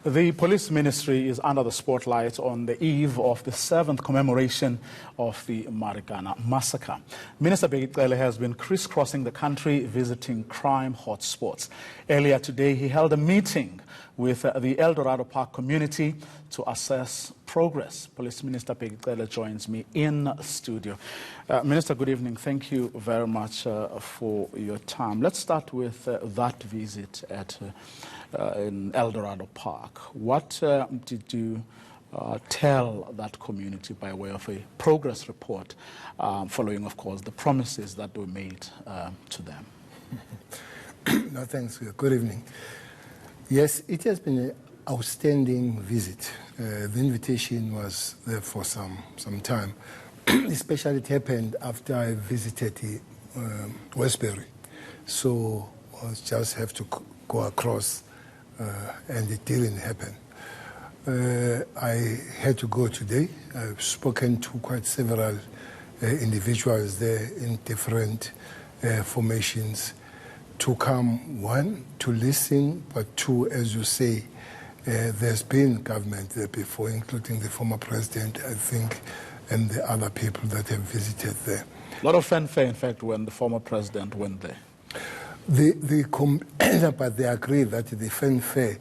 The police ministry is under the spotlight on the eve of the 7th commemoration of the Marikana massacre. Minister Begitele has been crisscrossing the country visiting crime hotspots. Earlier today, he held a meeting with the Dorado Park community to assess progress. Police Minister Begitele joins me in studio. Minister, good evening. Thank you very much for your time. Let's start with that visit at in Dorado Park. What did you tell that community by way of a progress report, following, of course, the promises that were made to them? No, thanks. Good evening. Yes, it has been an outstanding visit. The invitation was there for some time. Especially it happened after I visited Westbury. So I just have to go across and it didn't happen. I had to go today. I've spoken to quite several individuals there in different formations to come, one, to listen, but two, as you say, there's been government there before, including the former president, I think, and the other people that have visited there. A lot of fanfare, in fact, when the former president went there. But they agree that the fanfare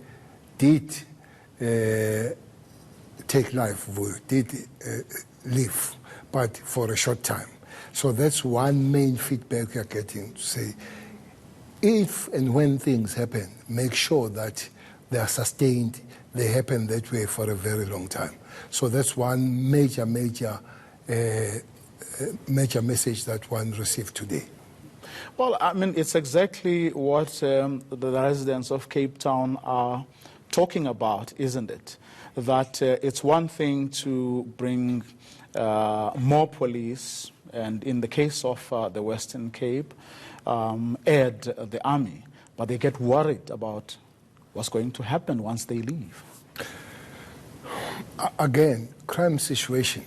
did take life, did live, but for a short time. So that's one main feedback we are getting, to say, if and when things happen, make sure that they are sustained, they happen that way for a very long time. So that's one major message that one received today. Well, I mean, it's exactly what the residents of Cape Town are talking about, isn't it? That it's one thing to bring more police, and in the case of the Western Cape, add the army, but they get worried about what's going to happen once they leave. Again, crime situation.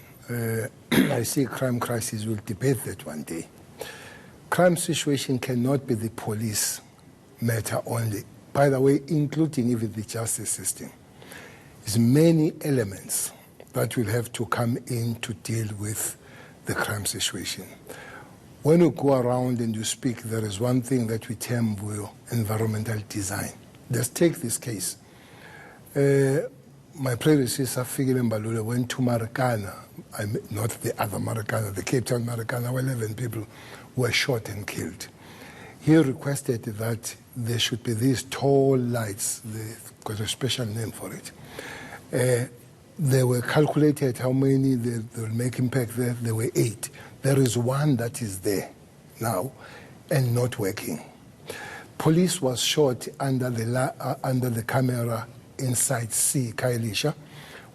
I see crime crisis. We'll debate that one day. Crime situation cannot be the police matter only. By the way, including even the justice system. There's many elements that will have to come in to deal with the crime situation. When you go around and you speak, there is one thing that we term environmental design. Let's take this case. My predecessor, Fikile Mbalula, went to Marikana, not the other Marikana, the Cape Town Marikana, where 11 people were shot and killed. He requested that there should be these tall lights, they've got a special name for it. They were calculated how many they will make impact there. There were 8. There is one that is there now and not working. Police was shot under the camera inside C, Kailisha.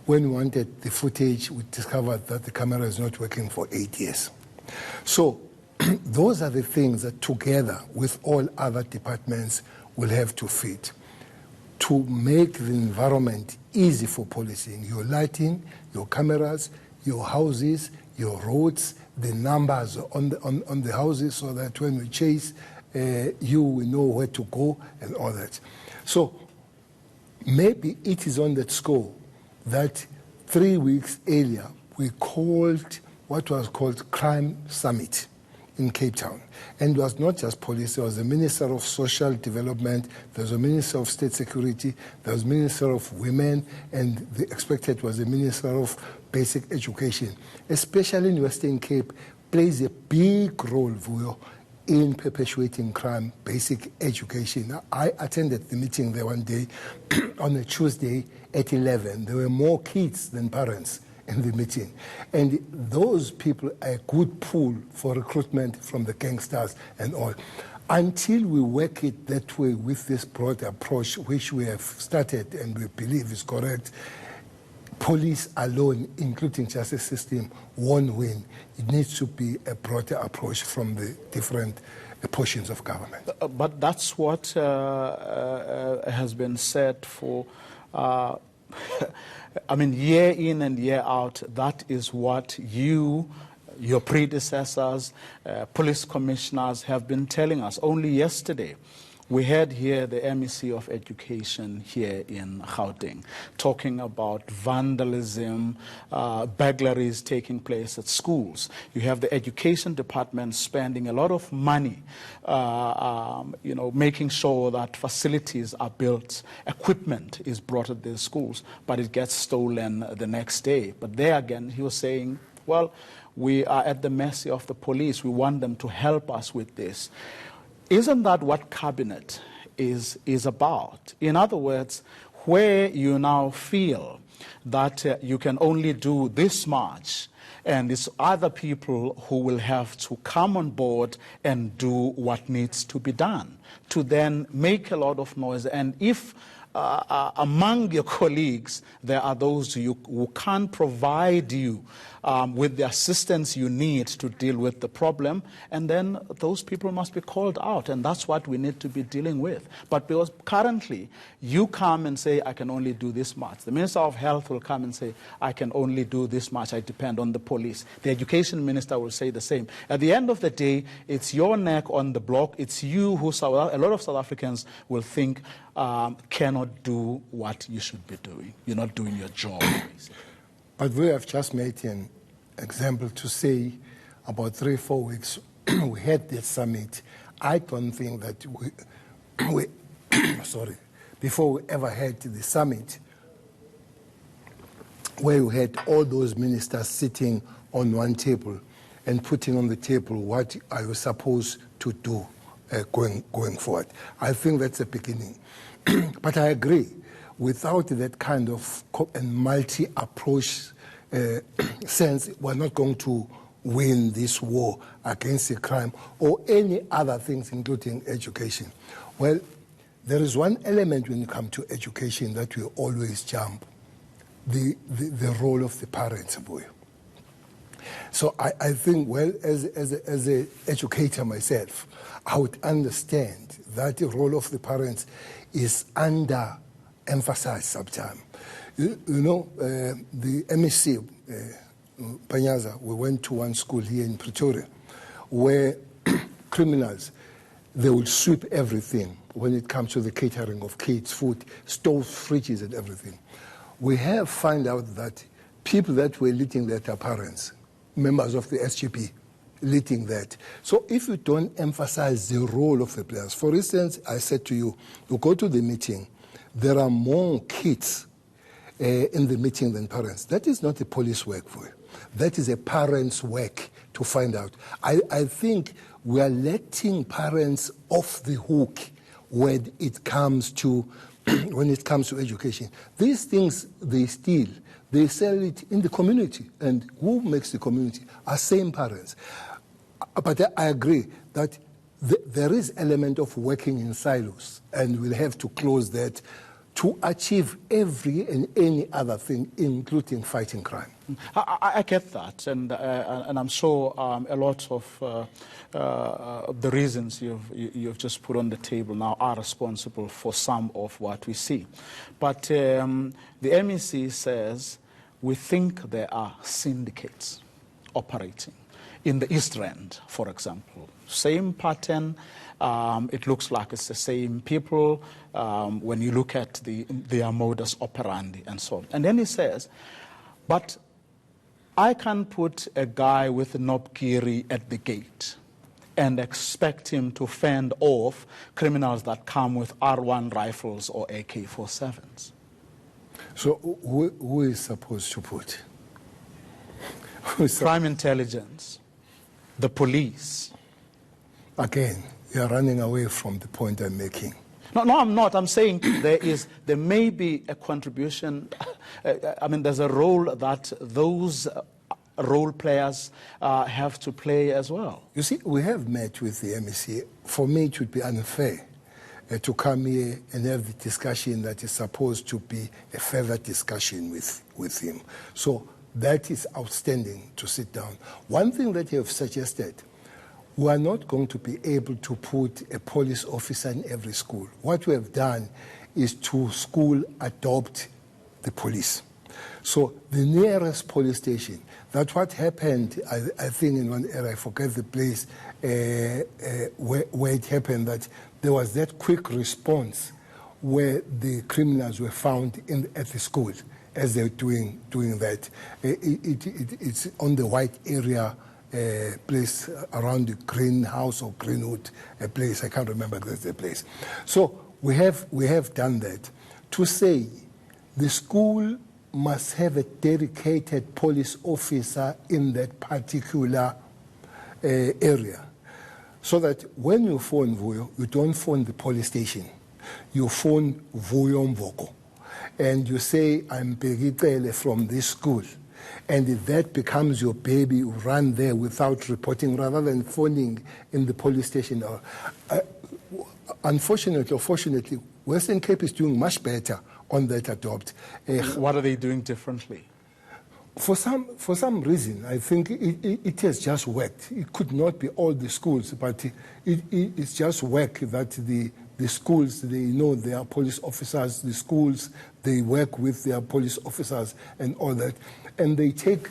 When we wanted the footage, we discovered that the camera is not working for 8 years. So those are the things that together with all other departments will have to fit to make the environment easy for policing. Your lighting, your cameras, your houses, your roads, the numbers on the houses, so that when we chase, you will know where to go and all that. So maybe it is on that score that 3 weeks earlier we called what was called Crime Summit in Cape Town. And it was not just police, there was the Minister of Social Development, there was a Minister of State Security, there was Minister of Women, and the expected was the Minister of Basic Education. Especially in Western Cape, plays a big role, Vuyo, in perpetuating crime, basic education. Now, I attended the meeting there one day on a Tuesday at 11. There were more kids than parents in the meeting. And those people are a good pool for recruitment from the gangsters and all. Until we work it that way with this broad approach, which we have started and we believe is correct, police alone, including justice system, won't win. It needs to be a broader approach from the different portions of government. But that's what has been said for I mean, year in and year out, that is what your predecessors, police commissioners have been telling us. Only yesterday, We had here the MEC of Education here in Gauteng talking about vandalism, burglaries taking place at schools. You have the Education Department spending a lot of money, making sure that facilities are built, equipment is brought at the schools, but it gets stolen the next day. But there again, he was saying, well, we are at the mercy of the police. We want them to help us with this. Isn't that what cabinet is about? In other words, where you now feel that you can only do this much, and it's other people who will have to come on board and do what needs to be done to then make a lot of noise. And if among your colleagues there are those who can't provide you with the assistance you need to deal with the problem, and then those people must be called out, and that's what we need to be dealing with. But because currently you come and say, I can only do this much. The Minister of Health will come and say, I can only do this much, I depend on the police. The Education Minister will say the same. At the end of the day, it's your neck on the block. It's you who, a lot of South Africans will think cannot do what you should be doing. You're not doing your job, basically. But we have just made an example to say about 3-4 weeks we had this summit. I don't think that we before we ever had the summit where we had all those ministers sitting on one table and putting on the table what are you supposed to do going forward. I think that's the beginning. But I agree, without that kind of multi-approach sense, we're not going to win this war against the crime or any other things, including education. Well, there is one element when it comes to education that we always jump, the role of the parents, boy. So I think, well, as an educator myself, I would understand that the role of the parents is under-emphasized sometimes. The MEC, Panyaza, we went to one school here in Pretoria where criminals, they will sweep everything when it comes to the catering of kids' food, stoves, fridges, and everything. We have found out that people that were leading that are parents, members of the SGP, leading that. So if you don't emphasize the role of the players, for instance, I said to you, you go to the meeting, there are more kids in the meeting than parents. That is not a police work for you. That is a parent's work to find out. I think we are letting parents off the hook when it comes to education. These things they steal, they sell it in the community, and who makes the community are same parents. But I agree that there is element of working in silos, and we'll have to close that to achieve every and any other thing, including fighting crime. I get that, and I'm sure a lot of the reasons you've just put on the table now are responsible for some of what we see. But the MEC says we think there are syndicates operating in the East Rand, for example. Same pattern. It looks like it's the same people when you look at their modus operandi and so on. And then he says, but I can put a guy with a knobkiri at the gate and expect him to fend off criminals that come with R1 rifles or AK-47s. So who is supposed to put? Crime intelligence, the police. Again, you are running away from the point I'm making. No, I'm not. I'm saying there may be a contribution. I mean, there's a role that those role players have to play as well. You see, we have met with the MEC. For me, it would be unfair to come here and have the discussion that is supposed to be a further discussion with him. So that is outstanding to sit down. One thing that you have suggested, we are not going to be able to put a police officer in every school. What we have done is to school adopt the police. So the nearest police station, that's what happened, I think in one area, I forget the place where it happened, that there was that quick response where the criminals were found at the school as they were doing that. It's on the white area place around the greenhouse or Greenwood place. I can't remember the place. So we have done that. To say the school must have a dedicated police officer in that particular area, so that when you phone Vuyo, you don't phone the police station. You phone Vuyo Mvoko, and you say, I'm Pegitele from this school. And if that becomes your baby, you run there without reporting rather than phoning in the police station. Unfortunately or fortunately, Western Cape is doing much better on that adopt. What are they doing differently? For some reason, I think it has just worked. It could not be all the schools, but it's just work that the schools, they know their police officers, the schools, they work with their police officers and all that. And they take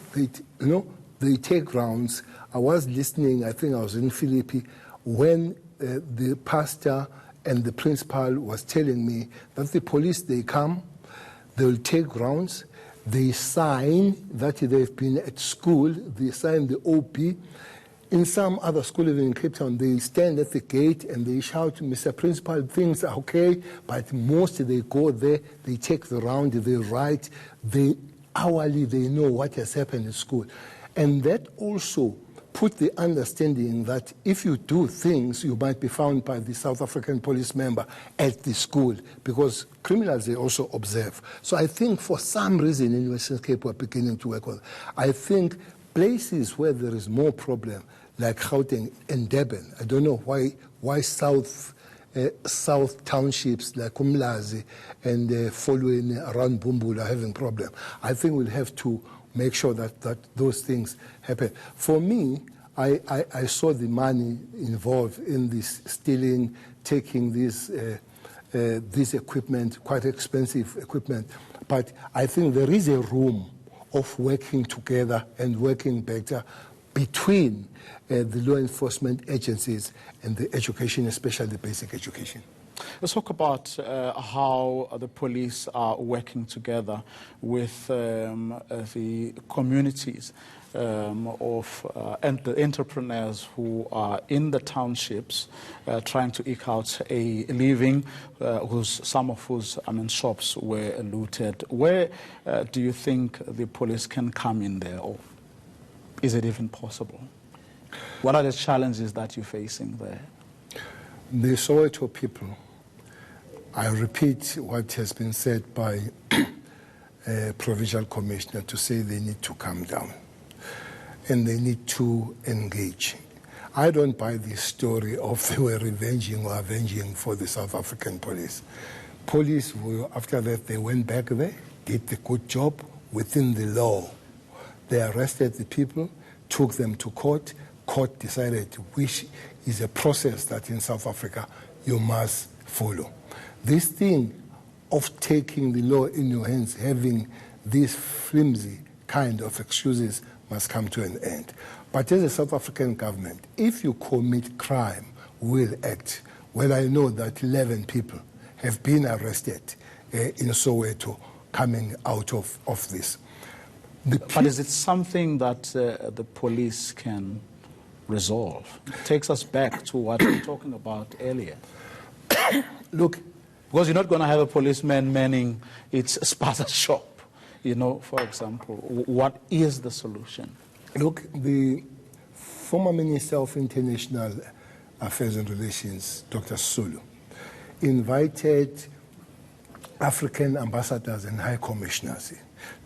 rounds. I was listening, I think I was in Philippi, when the pastor and the principal was telling me that the police, they come, they'll take rounds, they sign that they've been at school, they sign the OP. In some other schools in Cape Town, they stand at the gate and they shout, Mr. Principal, things are okay, but most they go there, they take the round, they write, hourly they know what has happened in school. And that also put the understanding that if you do things, you might be found by the South African police member at the school, because criminals, they also observe. So I think for some reason in Western Cape, we're beginning to work on it. I think places where there is more problem, like Gauteng and Durban, I don't know why South townships like Umlazi and following around Bumbula are having problem. I think we'll have to make sure that those things happen. For me, I saw the money involved in this stealing, taking this equipment, quite expensive equipment. But I think there is a room of working together and working better between the law enforcement agencies and the education, especially the basic education. Let's talk about how the police are working together with the communities and the entrepreneurs who are in the townships trying to eke out a living, some of whose shops were looted. Where do you think the police can come in there, or is it even possible? What are the challenges that you're facing there? The Soweto people, I repeat what has been said by Provincial Commissioner to say they need to calm down and they need to engage. I don't buy this story of they were revenging or avenging for the South African police. Police, after that, they went back there, did the good job within the law. They arrested the people, took them to court. Court decided which is a process that in South Africa you must follow. This thing of taking the law in your hands, having these flimsy kind of excuses must come to an end. But as a South African government, if you commit crime, we'll act. Well, I know that 11 people have been arrested in Soweto coming out of this. But is it something that the police can resolve? It takes us back to what we were talking about earlier. Look, because you're not going to have a policeman manning its spaza shop, for example. What is the solution? Look, the former Minister of International Affairs and Relations, Dr. Sulu, invited African ambassadors and high commissioners,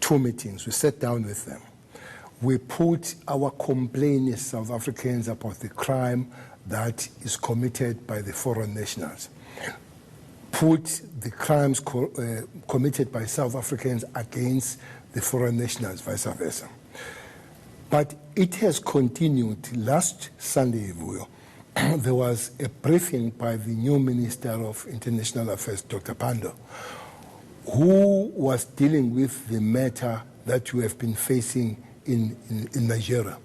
2 meetings. We sat down with them. We put our complaint as South Africans about the crime that is committed by the foreign nationals. Put the crimes committed by South Africans against the foreign nationals, vice versa. But it has continued. Last Sunday, there was a briefing by the new Minister of International Affairs, Dr. Pando, who was dealing with the matter that we have been facing in Nigeria.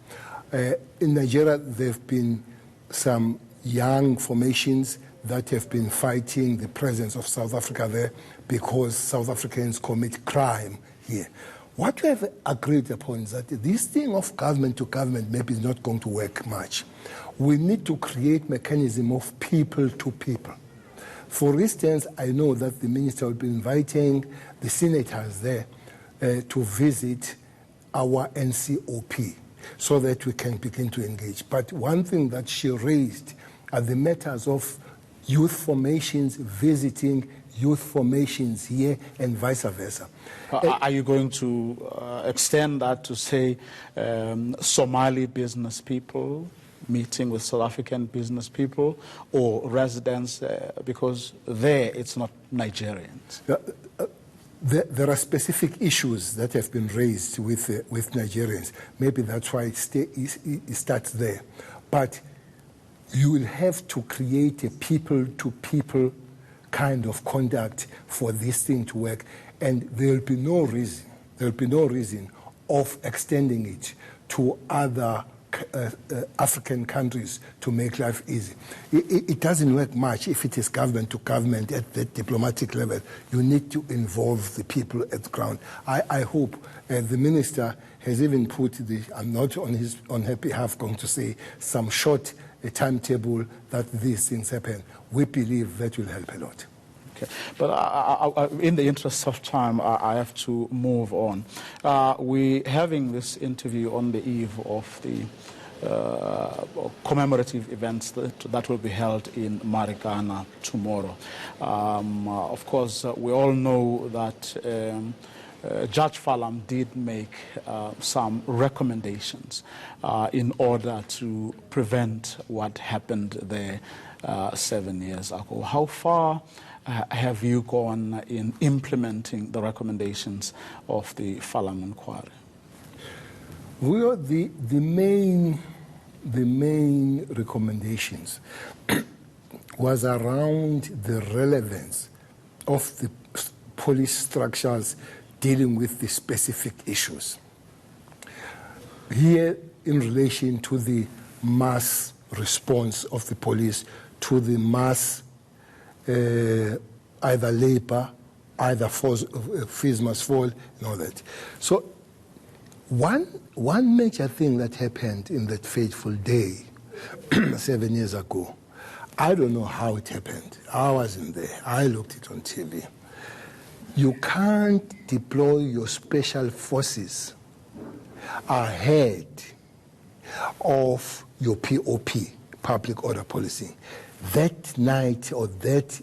In Nigeria, there have been some young formations that have been fighting the presence of South Africa there because South Africans commit crime here. What we have agreed upon is that this thing of government to government maybe is not going to work much. We need to create mechanism of people to people. For instance, I know that the minister will be inviting the senators there to visit our NCOP so that we can begin to engage. But one thing that she raised are the matters of youth formations, visiting youth formations here and vice versa. Are you going to extend that to, say, Somali business people meeting with South African business people or residents, because there it's not Nigerians? There are specific issues that have been raised with Nigerians. Maybe that's why it starts there. But you will have to create a people-to-people kind of conduct for this thing to work, and there will be no reason of extending it to other African countries to make life easy. It doesn't work much if it is government to government at the diplomatic level. You need to involve the people at the ground. I hope the minister has even put I'm not on her behalf going to say some short timetable that these things happen. We believe that will help a lot. Okay. But in the interest of time, I have to move on. We're having this interview on the eve of the commemorative events that will be held in Marikana tomorrow. Of course, we all know that Judge Falam did make some recommendations in order to prevent what happened there 7 years ago. How far have you gone in implementing the recommendations of the Falam inquiry? Well, the main recommendations was around the relevance of the police structures dealing with the specific issues. Here, in relation to the mass response of the police to the mass either labor, either fees must fall, and all that. So one major thing that happened in that fateful day 7 years ago, I don't know how it happened. I wasn't there. I looked it on TV. You can't deploy your special forces ahead of your POP, public order policing. That night or that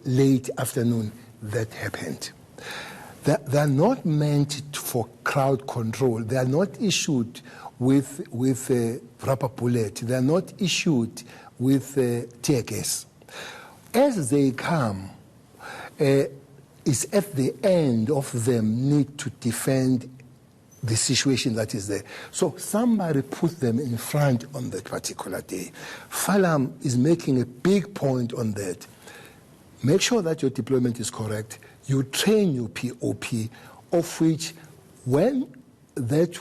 late afternoon, that happened. They're not meant for crowd control. They are not issued with a rubber bullet. They are not issued with tear gas. As they come, it's at the end of them need to defend the situation that is there. So somebody put them in front on that particular day. Falam is making a big point on that. Make sure that your deployment is correct. You train your POP, of which when that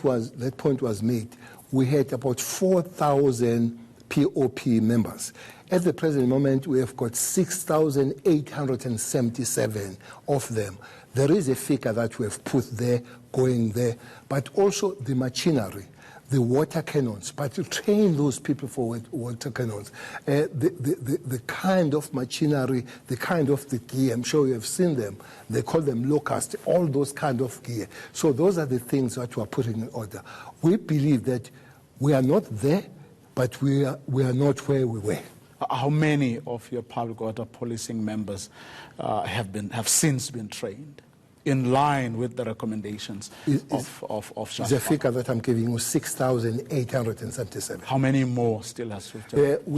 point was made, we had about 4,000 POP members. At the present moment, we have got 6,877 of them. There is a figure that we have put there, going there, but also the machinery, the water cannons, but to train those people for water cannons, the kind of machinery, the kind of the gear, I'm sure you have seen them, they call them locusts, all those kind of gear. So those are the things that we are putting in order. We believe that we are not there, but we are not where we were. How many of your public order policing members have since been trained in line with the recommendations of Judge? The figure that I'm giving you, 6,877. How many more still has to be?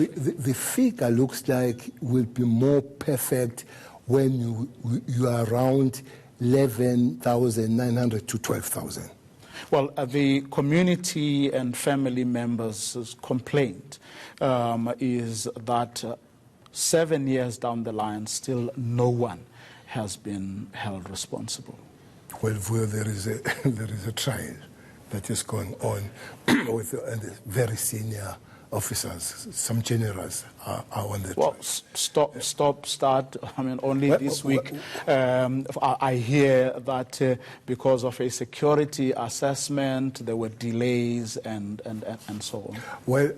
The figure looks like will be more perfect when you are around 11,900 to 12,000. Well, the community and family members' complaint is that 7 years down the line, still no one has been held responsible. Well, there is a trial that is going on with a very senior officers, some generals are on the Well, track. start. I mean, only this week I hear that because of a security assessment, there were delays and so on. Well,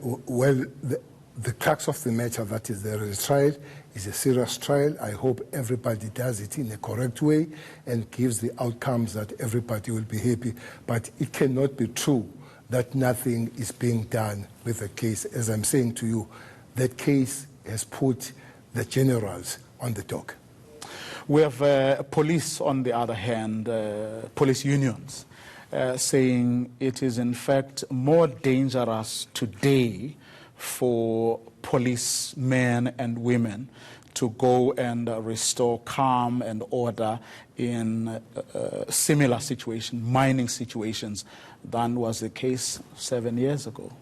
the crux of the matter, that is, there is a trial, is a serious trial. I hope everybody does it in a correct way and gives the outcomes that everybody will be happy. But it cannot be true that nothing is being done with the case. As I'm saying to you, that case has put the generals on the dock. We have police, on the other hand, police unions, saying it is in fact more dangerous today for policemen and women to go and restore calm and order in similar situations, mining situations, than was the case 7 years ago.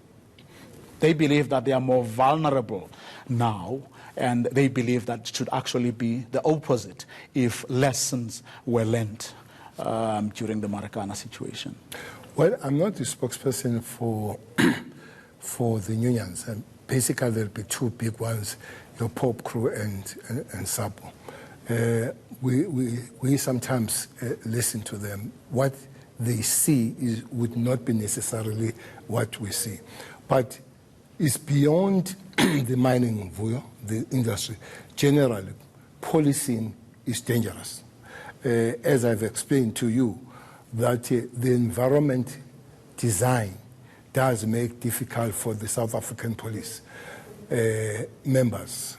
They believe that they are more vulnerable now, and they believe that it should actually be the opposite if lessons were learned during the Marikana situation. Well, I'm not the spokesperson for the unions. And basically, there'll be two big ones, your Pop Crew and SAPO. We sometimes listen to them. What they see would not be necessarily what we see. But it's beyond the mining, the industry. Generally, policing is dangerous. As I've explained to you, that the environment design does make difficult for the South African police members.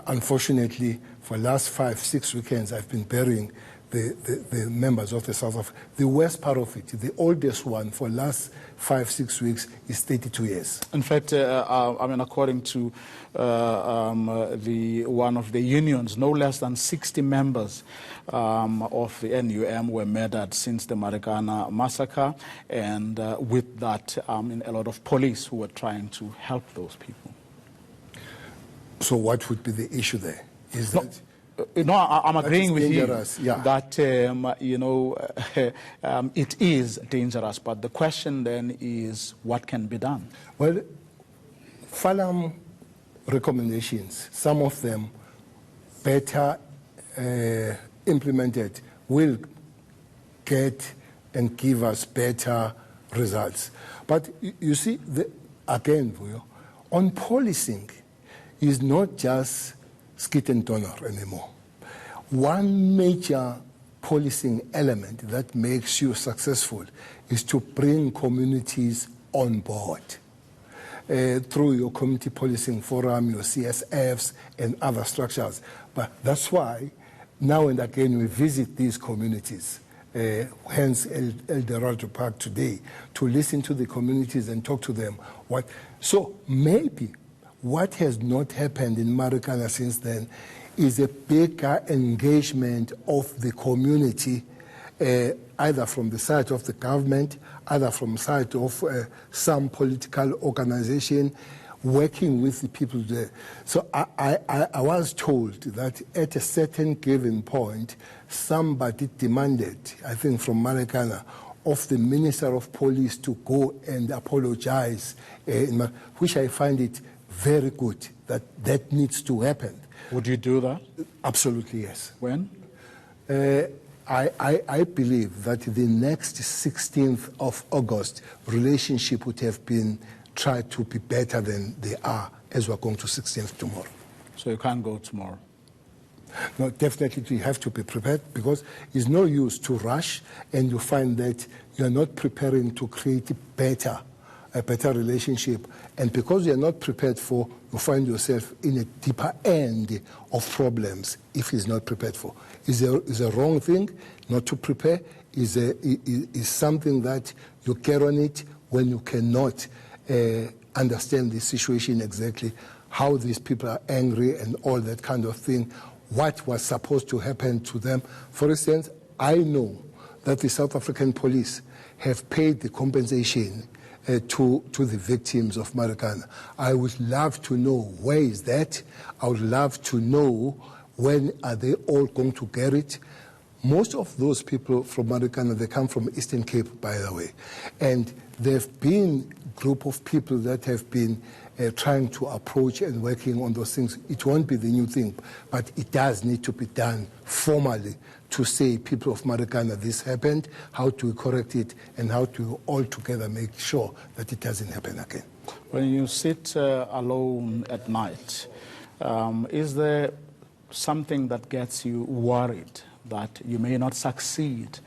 Unfortunately, for the last 5-6 weekends, I've been burying the members of the South African. The worst part of it, the oldest one for the last 5-6 weeks, is 32 years. In fact, I mean, according to one of the unions, no less than 60 members of the NUM were murdered since the Marikana massacre, and with that, a lot of police who were trying to help those people. So what would be the issue there? Is that... No, I'm agreeing with you that, it is dangerous, but the question then is what can be done? Well, Falam recommendations, some of them better implemented, will get and give us better results. But you see, again, on policing is not just skit and donor anymore. One major policing element that makes you successful is to bring communities on board through your community policing forum, your CSFs, and other structures. But that's why now and again we visit these communities, hence El Dorado Park today, to listen to the communities and talk to them. So maybe what has not happened in Marikana since then is a bigger engagement of the community, either from the side of the government, either from the side of some political organization, working with the people there. So I was told that at a certain given point, somebody demanded, I think from Marikana, of the Minister of Police to go and apologize, which I find it very good that needs to happen. Would you do that? Absolutely, yes. When? I believe that the next 16th of August, relationship would have been tried to be better than they are as we're going to 16th tomorrow. So you can't go tomorrow? No, definitely we have to be prepared, because it's no use to rush and you find that you're not preparing to create a better relationship. And because you're not prepared for, you find yourself in a deeper end of problems if it's not prepared for. Is a wrong thing not to prepare? Is something that you care on it when you cannot understand the situation exactly, how these people are angry and all that kind of thing, what was supposed to happen to them. For instance, I know that the South African police have paid the compensation to the victims of Marikana. I would love to know where is that. I would love to know when are they all going to get it. Most of those people from Marikana, they come from Eastern Cape, by the way. And there have been a group of people that have been trying to approach and working on those things. It won't be the new thing, but it does need to be done formally to say, people of Marikana, this happened, how do we correct it, and how to all together make sure that it doesn't happen again. When you sit alone at night, is there something that gets you worried that you may not succeed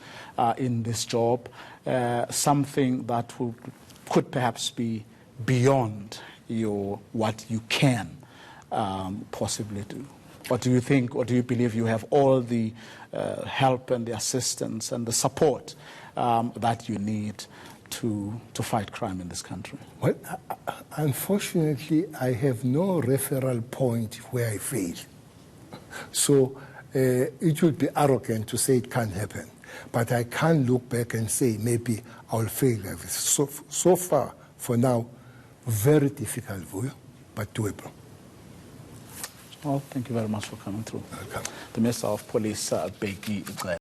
in this job, something that could perhaps be beyond what you can possibly do? Or do you think, or do you believe you have all the help and the assistance and the support that you need to fight crime in this country? Well, unfortunately, I have no referral point where I fail. So it would be arrogant to say it can't happen. But I can't look back and say maybe I'll fail like this. So far, for now, very difficult, but doable. Well, thank you very much for coming through. Welcome. The Minister of Police, Bheki Cele.